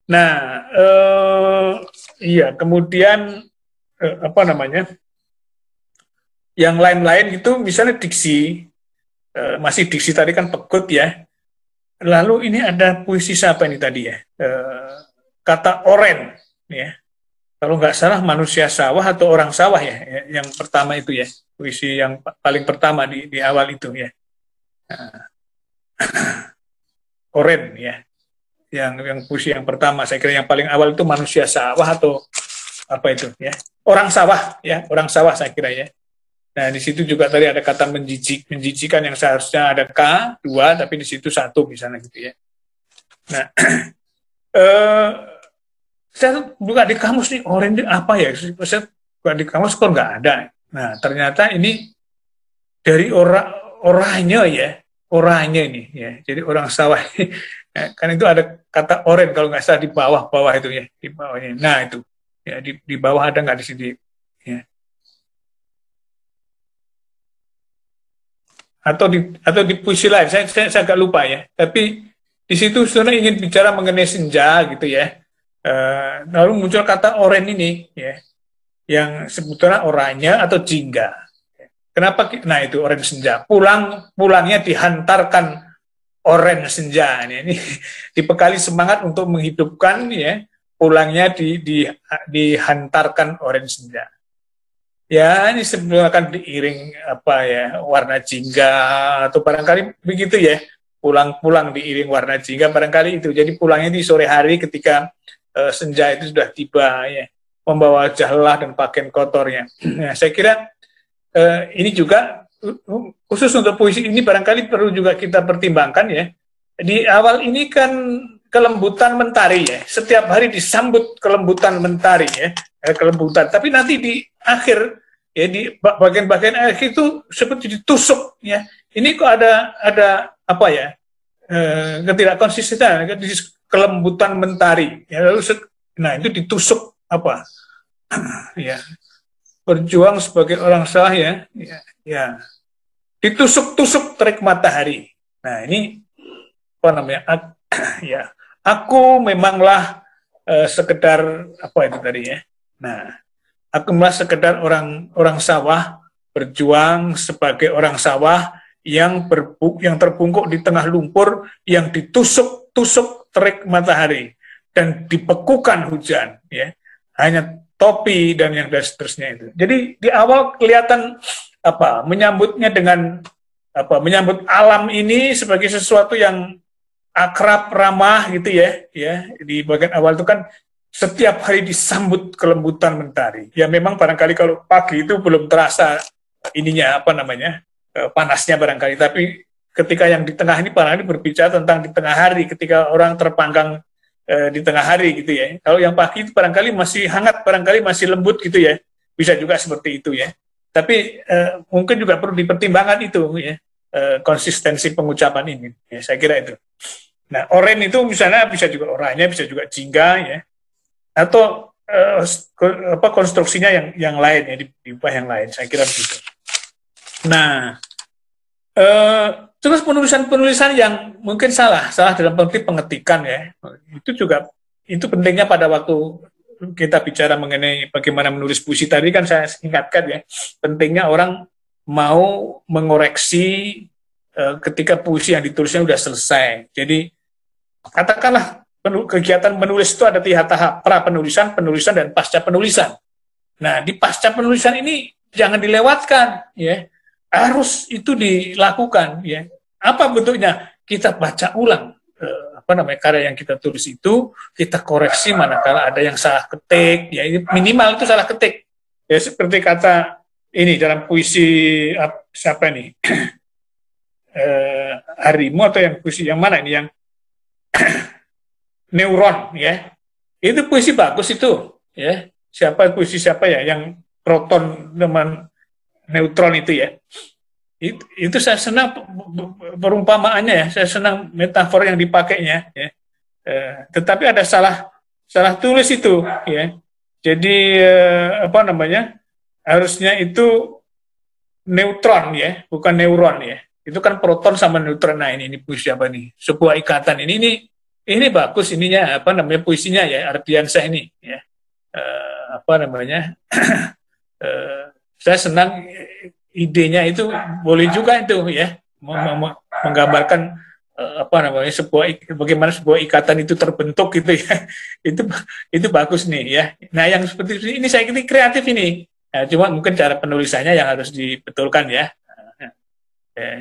Nah, iya, kemudian apa namanya? Yang lain-lain itu misalnya diksi, masih diksi tadi kan pegut ya. Lalu ini ada puisi siapa ini tadi ya? Kata oren, ya. Kalau nggak salah manusia sawah atau orang sawah ya, yang pertama itu ya, puisi yang paling pertama di awal itu ya. Nah, oren ya, yang puisi yang pertama, saya kira yang paling awal itu manusia sawah atau apa itu ya, orang sawah ya, orang sawah saya kira ya. Nah, di situ juga tadi ada kata menjijikan yang seharusnya ada K, dua, tapi di situ satu misalnya gitu ya. Nah, saya buka di kamus nih, orange apa ya? Saya buka di kamus kok nggak ada. Nah, ternyata ini dari orangnya ya, orangnya ini ya. Jadi orang sawah ini, kan itu ada kata orange kalau nggak salah di bawah itu ya, di bawahnya. Nah, itu ya di bawah ada nggak di sini ya. Atau di puisi lain, saya agak lupa ya. Tapi di situ sebenarnya ingin bicara mengenai senja gitu ya. Lalu muncul kata oren ini ya, yang sebetulnya oranye atau jingga. Kenapa? Nah itu oren senja. Pulangnya dihantarkan oren senja. Ini dibekali semangat untuk menghidupkan ya. Pulangnya dihantarkan oren senja. Ya, ini sebelum akan diiring apa ya, warna jingga atau barangkali begitu ya. Pulang-pulang diiring warna jingga barangkali itu. Jadi pulangnya di sore hari ketika senja itu sudah tiba ya, membawa wajah lelah dan pakaian kotornya. Nah, saya kira ini juga khusus untuk puisi ini barangkali perlu juga kita pertimbangkan ya. Di awal ini kan kelembutan mentari ya. Setiap hari disambut kelembutan mentari ya, kelembutan. Tapi nanti di akhir ya, di bagian-bagian akhir itu seperti ditusuk ya. Ini kok ada apa ya? Ketidakkonsistenan, kelembutan mentari. Ya, lalu nah itu ditusuk apa? Ya, berjuang sebagai orang sah ya, ya. Ditusuk-tusuk terik matahari. Nah, ini apa namanya? Ya, aku memanglah sekedar apa itu tadi ya. Nah, aku memang sekedar orang sawah berjuang sebagai orang sawah yang terbungkuk di tengah lumpur yang ditusuk-tusuk terik matahari dan dibekukan hujan ya. Hanya topi dan yang seterusnya itu. Jadi di awal kelihatan apa menyambutnya dengan apa menyambut alam ini sebagai sesuatu yang akrab, ramah gitu ya. Di bagian awal itu kan setiap hari disambut kelembutan mentari. Ya memang barangkali kalau pagi itu belum terasa ininya apa namanya panasnya barangkali, tapi ketika yang di tengah ini barangkali berbicara tentang di tengah hari ketika orang terpanggang di tengah hari gitu ya. Kalau yang pagi itu barangkali masih hangat, barangkali masih lembut gitu ya. Bisa juga seperti itu ya. Tapi mungkin juga perlu dipertimbangkan itu ya, konsistensi pengucapan ini. Ya, saya kira itu. Nah, oren itu misalnya bisa juga oranye, bisa juga jingga ya. Atau apa konstruksinya yang lain ya, diubah yang lain. Saya kira begitu. Nah, terus penulisan-penulisan yang mungkin salah dalam pengetikan ya, itu pentingnya pada waktu kita bicara mengenai bagaimana menulis puisi tadi kan saya ingatkan ya, pentingnya orang mau mengoreksi ketika puisi yang ditulisnya sudah selesai. Jadi katakanlah kegiatan menulis itu ada 3 tahap, pra penulisan, penulisan dan pasca penulisan. Nah, di pasca penulisan ini jangan dilewatkan ya. Harus itu dilakukan ya. Apa bentuknya? Kita baca ulang apa namanya karya yang kita tulis itu, kita koreksi manakala ada yang salah ketik ya, minimal itu salah ketik ya, seperti kata ini dalam puisi siapa nih Harimu atau yang puisi yang mana ini yang neuron ya, itu puisi bagus itu ya, puisi siapa ya yang proton dengan neutron itu ya, itu saya senang perumpamaannya ya, saya senang metafor yang dipakainya ya. Tetapi ada salah tulis itu ya, jadi apa namanya harusnya itu neutron ya, bukan neuron ya, itu kan proton sama neutron. Nah ini puisi apa nih, sebuah ikatan ini ini bagus ininya, apa namanya, puisinya ya, Ardiansyah ini ya. Apa namanya, saya senang idenya itu, boleh juga itu ya, menggambarkan apa namanya, bagaimana sebuah ikatan itu terbentuk gitu ya. itu itu bagus nih ya. Nah yang seperti ini saya kira kreatif ini. Nah, cuma mungkin cara penulisannya yang harus dibetulkan ya.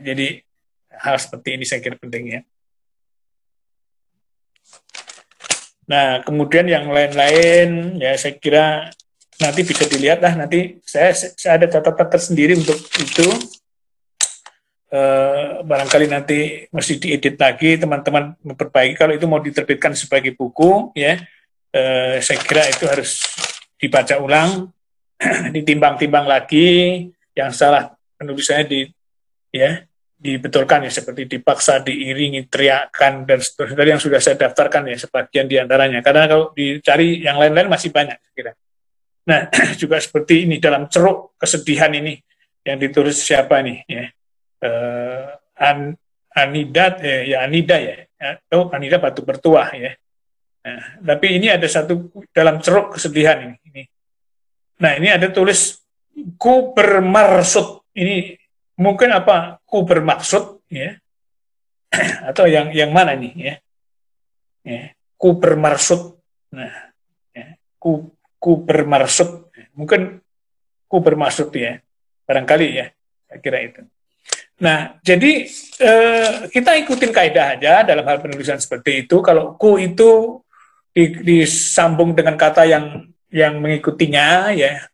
Jadi hal seperti ini saya kira penting ya. Nah kemudian yang lain-lain ya saya kira nanti bisa dilihat lah, nanti saya ada catatan tersendiri untuk itu. Barangkali nanti mesti diedit lagi, teman-teman memperbaiki kalau itu mau diterbitkan sebagai buku ya. Saya kira itu harus dibaca ulang, ditimbang-timbang lagi, yang salah penulisannya dibetulkan ya, seperti dipaksa, diiringi, teriakan dan seterusnya yang sudah saya daftarkan ya, sebagian diantaranya. Karena kalau dicari yang lain-lain masih banyak saya kira. Nah juga seperti ini dalam ceruk kesedihan ini yang ditulis siapa nih ya. Anida ya, atau Anida Batu Bertuah ya. Nah, tapi ini ada satu dalam ceruk kesedihan ini. Nah ini ada tulis ku bermaksud, ini mungkin apa, ku bermaksud ya, atau yang mana nih ya, ku bermaksud. Nah ya, ku bermaksud, mungkin ku bermaksud ya, barangkali ya, saya kira itu. Nah, jadi kita ikutin kaidah aja dalam hal penulisan seperti itu. Kalau ku itu disambung dengan kata yang mengikutinya, ya,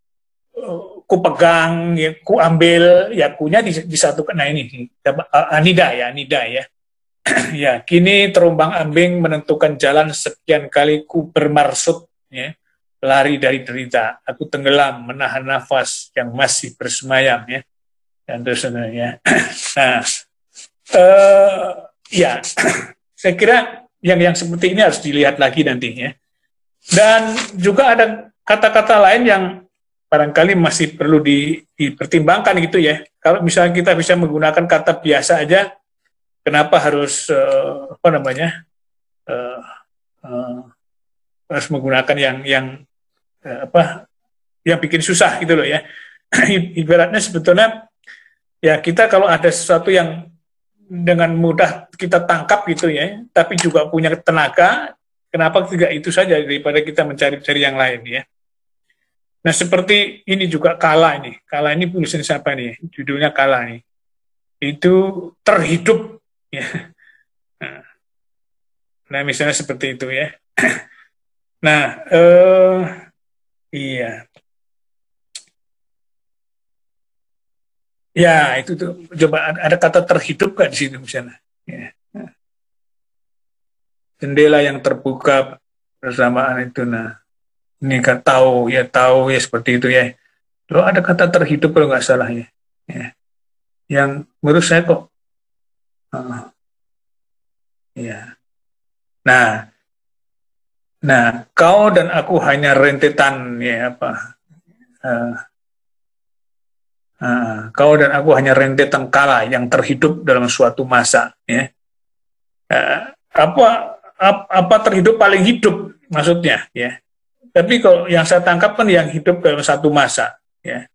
ku pegang, ya, ku ambil, ya, kunya disatukan. Nah ini anida ya. Ya, kini terombang-ambing menentukan jalan, sekian kali ku bermaksud, ya, lari dari derita. Aku tenggelam menahan nafas yang masih bersemayam, ya. Dan terus ya. Nah, ya, saya kira yang seperti ini harus dilihat lagi nantinya. Dan juga ada kata-kata lain yang barangkali masih perlu dipertimbangkan gitu ya. Kalau misalnya kita bisa menggunakan kata biasa aja, kenapa harus harus menggunakan yang bikin susah gitu loh ya. Ibaratnya sebetulnya ya, kita kalau ada sesuatu yang dengan mudah kita tangkap gitu ya, tapi juga punya tenaga, kenapa tidak itu saja daripada kita mencari-cari yang lain ya. Nah seperti ini juga Kala ini tulisan siapa nih? Judulnya Kala nih. Itu terhidup ya. Nah misalnya seperti itu ya. Nah iya. Ya, itu tuh coba ada kata terhidup kan di sini misalnya. Ya. Jendela yang terbuka bersamaan itu, nah ini kan tahu ya seperti itu ya. Lo ada kata terhidup kalau nggak salah ya. Ya. Yang menurut saya kok, ya. Nah, kau dan aku hanya rentetan ya apa. Kau dan aku hanya rentetan kala yang terhidup dalam suatu masa ya. Apa terhidup paling hidup maksudnya ya. Tapi kalau yang saya tangkap kan yang hidup dalam satu masa ya,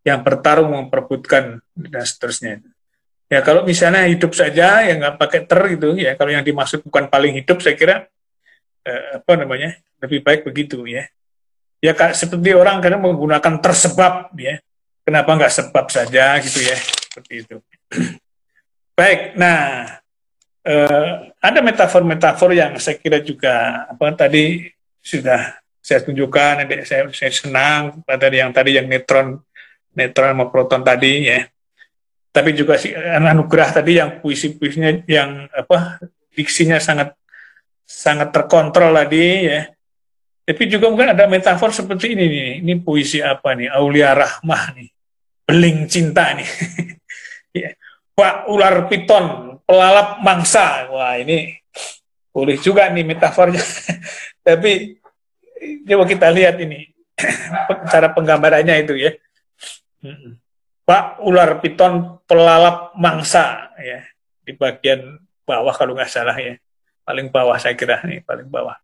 yang bertarung memperebutkan dan seterusnya. Ya kalau misalnya hidup saja yang nggak pakai gitu ya, kalau yang dimaksud bukan paling hidup, saya kira lebih baik begitu ya. Ya seperti orang kadang menggunakan tersebab ya, kenapa nggak sebab saja gitu ya, seperti itu. Baik, nah ada metafor-metafor yang saya kira juga tadi sudah saya tunjukkan, saya senang pada yang neutron sama proton tadi ya. Tapi juga si Anugrah tadi yang puisi-puisinya yang diksinya sangat terkontrol tadi ya. Tapi juga mungkin ada metafor seperti ini nih. Ini puisi apa nih? Aulia Rahmah nih. Beling cinta nih. Ya. Pak ular piton, pelalap mangsa. Wah, ini boleh juga nih metafornya. Tapi coba kita lihat ini cara penggambarannya itu ya. Pak ular piton, pelalap mangsa ya, di bagian bawah kalau nggak salah ya. paling bawah saya kira nih, paling bawah.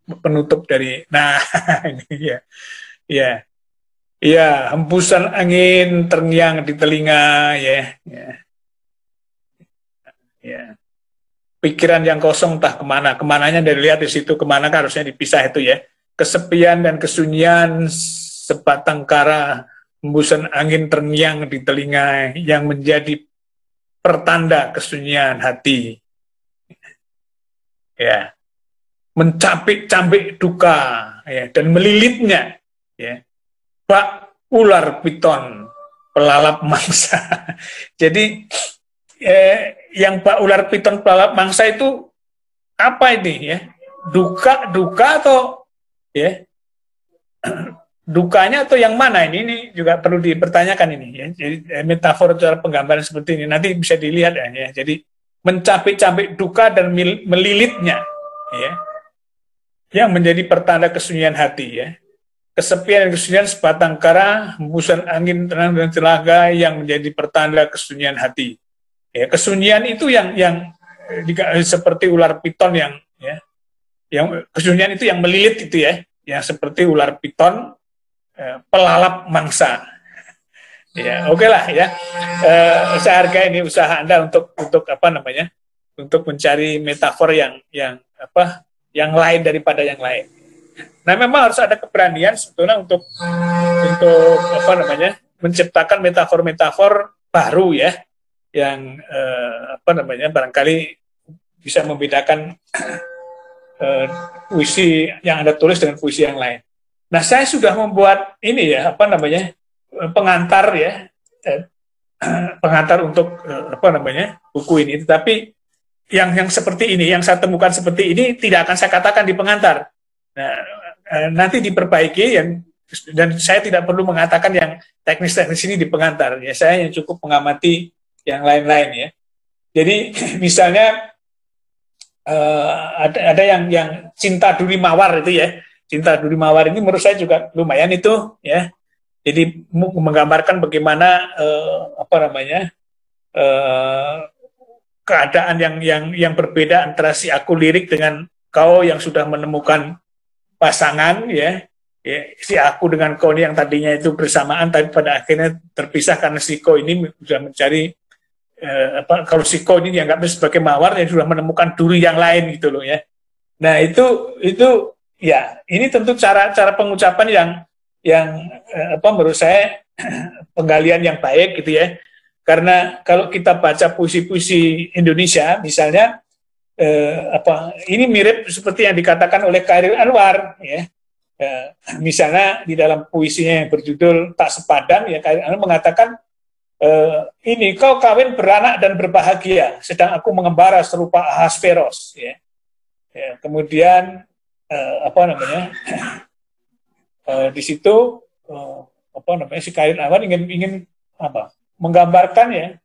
Penutup dari, nah ini ya, ya, ya, hembusan angin terngiang di telinga, ya, ya, ya. Pikiran yang kosong entah kemana, kemananya dari lihat di situ kemana kan harusnya dipisah itu ya. Kesepian dan kesunyian sebatang kara, hembusan angin terngiang di telinga yang menjadi pertanda kesunyian hati. Ya, mencapik-campik duka ya, dan melilitnya ya. Bak ular piton pelalap mangsa. Jadi yang bak ular piton pelalap mangsa itu apa ini ya? Duka atau ya? Dukanya atau yang mana ini juga perlu dipertanyakan ini ya. Jadi metafor cara penggambaran seperti ini nanti bisa dilihat ya. Jadi mencapik-campik duka dan melilitnya ya. Yang menjadi pertanda kesunyian hati ya. Kesepian dan kesunyian sebatang kara, hembusan angin tenang dan telaga yang menjadi pertanda kesunyian hati. Ya, kesunyian itu yang seperti ular piton yang kesunyian itu yang melilit itu ya, yang seperti ular piton pelalap mangsa. Ya, oke lah ya. Saya hargai ini usaha Anda untuk apa namanya? Untuk mencari metafor yang lain daripada yang lain. Nah, memang harus ada keberanian sebetulnya untuk apa namanya? Menciptakan metafor-metafor baru ya, yang apa namanya? Barangkali bisa membedakan puisi yang Anda tulis dengan puisi yang lain. Nah, saya sudah membuat ini ya, apa namanya? Pengantar ya, pengantar untuk apa namanya? Buku ini. Tetapi yang seperti ini, yang saya temukan seperti ini tidak akan saya katakan di pengantar. Nah, nanti diperbaiki dan saya tidak perlu mengatakan yang teknis-teknis ini di pengantar ya, saya yang cukup mengamati yang lain-lain ya. Jadi misalnya ada yang cinta duri mawar itu ya, cinta duri mawar ini menurut saya juga lumayan itu ya. Jadi menggambarkan bagaimana apa namanya keadaan yang berbeda antara si aku lirik dengan kau yang sudah menemukan pasangan ya, si aku dengan kau ini yang tadinya itu bersamaan tapi pada akhirnya terpisah karena si kau ini sudah mencari kalau si kau ini dianggap sebagai mawar yang sudah menemukan duri yang lain gitu loh ya. Nah itu ya ini tentu cara pengucapan yang apa menurut saya penggalian yang baik gitu ya. Karena kalau kita baca puisi-puisi Indonesia misalnya ini mirip seperti yang dikatakan oleh Chairil Anwar ya. Misalnya di dalam puisinya yang berjudul Tak Sepadan ya, Chairil Anwar mengatakan ini kau kawin beranak dan berbahagia sedang aku mengembara serupa Ahasveros ya. Kemudian apa namanya di situ apa namanya si Chairil Anwar ingin apa menggambarkan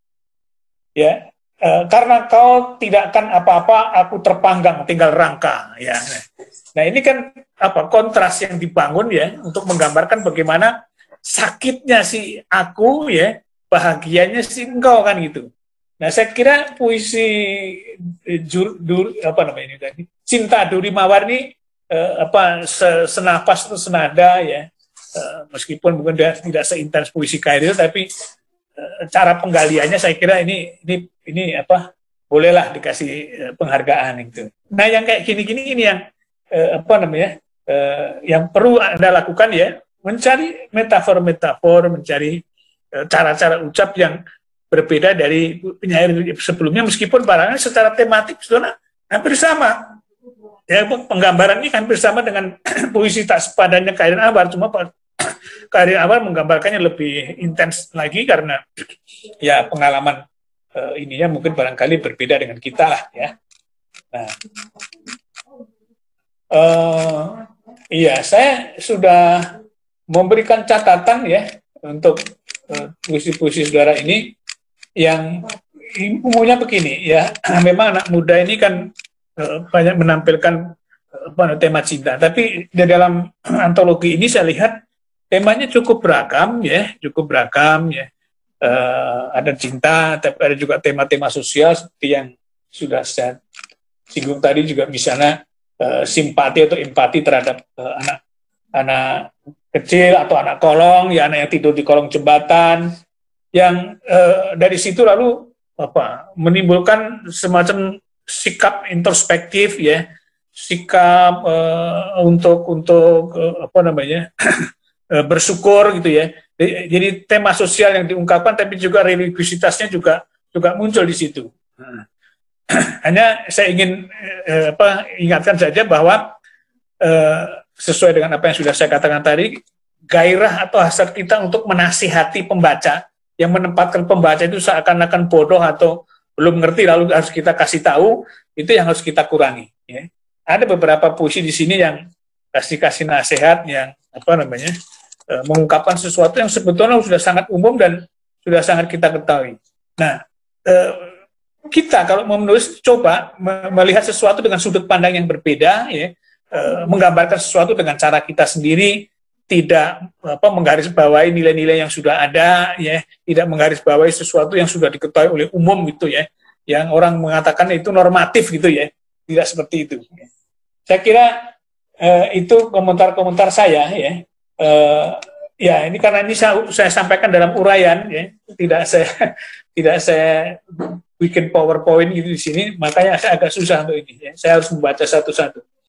ya karena kau tidak akan apa-apa, aku terpanggang tinggal rangka ya. Nah ini kan apa kontras yang dibangun ya untuk menggambarkan bagaimana sakitnya si aku ya, bahagianya si engkau kan gitu. Nah saya kira puisi apa namanya ini tadi cinta duri mawar ini apa senafas atau senada ya, meskipun mungkin tidak seintens puisi Chairil tapi cara penggaliannya saya kira ini apa bolehlah dikasih penghargaan itu. Nah yang kayak gini-gini ini yang apa namanya yang perlu Anda lakukan ya, mencari metafor-metafor, mencari cara-cara ucap yang berbeda dari penyair sebelumnya meskipun barangnya secara tematik sebetulnya hampir sama. Ya penggambaran ini hampir sama dengan puisi Tak Sepadannya Chairil Anwar, cuma Chairil Anwar menggambarkannya lebih intens lagi karena ya pengalaman ininya mungkin barangkali berbeda dengan kita lah ya. Nah, iya saya sudah memberikan catatan ya untuk puisi-puisi saudara ini yang umumnya begini ya. Memang anak muda ini kan banyak menampilkan tema cinta, tapi di dalam antologi ini saya lihat temanya cukup beragam ya. Ada cinta, tapi ada juga tema-tema sosial seperti yang sudah saya singgung tadi juga misalnya simpati atau empati terhadap anak kecil atau anak kolong, ya anak yang tidur di kolong jembatan, yang dari situ lalu menimbulkan semacam sikap introspektif ya, sikap untuk bersyukur gitu ya. Jadi tema sosial yang diungkapkan, tapi juga religiusitasnya juga muncul di situ. Hanya saya ingin ingatkan saja bahwa sesuai dengan apa yang sudah saya katakan tadi, gairah atau hasrat kita untuk menasihati pembaca, yang menempatkan pembaca itu seakan-akan bodoh atau belum ngerti lalu harus kita kasih tahu, itu yang harus kita kurangi. Ya. Ada beberapa puisi di sini yang kasih nasihat, yang mengungkapkan sesuatu yang sebetulnya sudah sangat umum dan sudah sangat kita ketahui. Nah, kita kalau mau menulis coba melihat sesuatu dengan sudut pandang yang berbeda, ya, menggambarkan sesuatu dengan cara kita sendiri, tidak menggarisbawahi nilai-nilai yang sudah ada, ya, tidak menggarisbawahi sesuatu yang sudah diketahui oleh umum gitu ya, yang orang mengatakan itu normatif gitu ya, tidak seperti itu. Saya kira itu komentar-komentar saya ya. Ya ini karena ini saya sampaikan dalam uraian ya, tidak saya bikin PowerPoint gitu di sini, makanya saya agak susah untuk ini ya. Saya harus membaca satu-satu.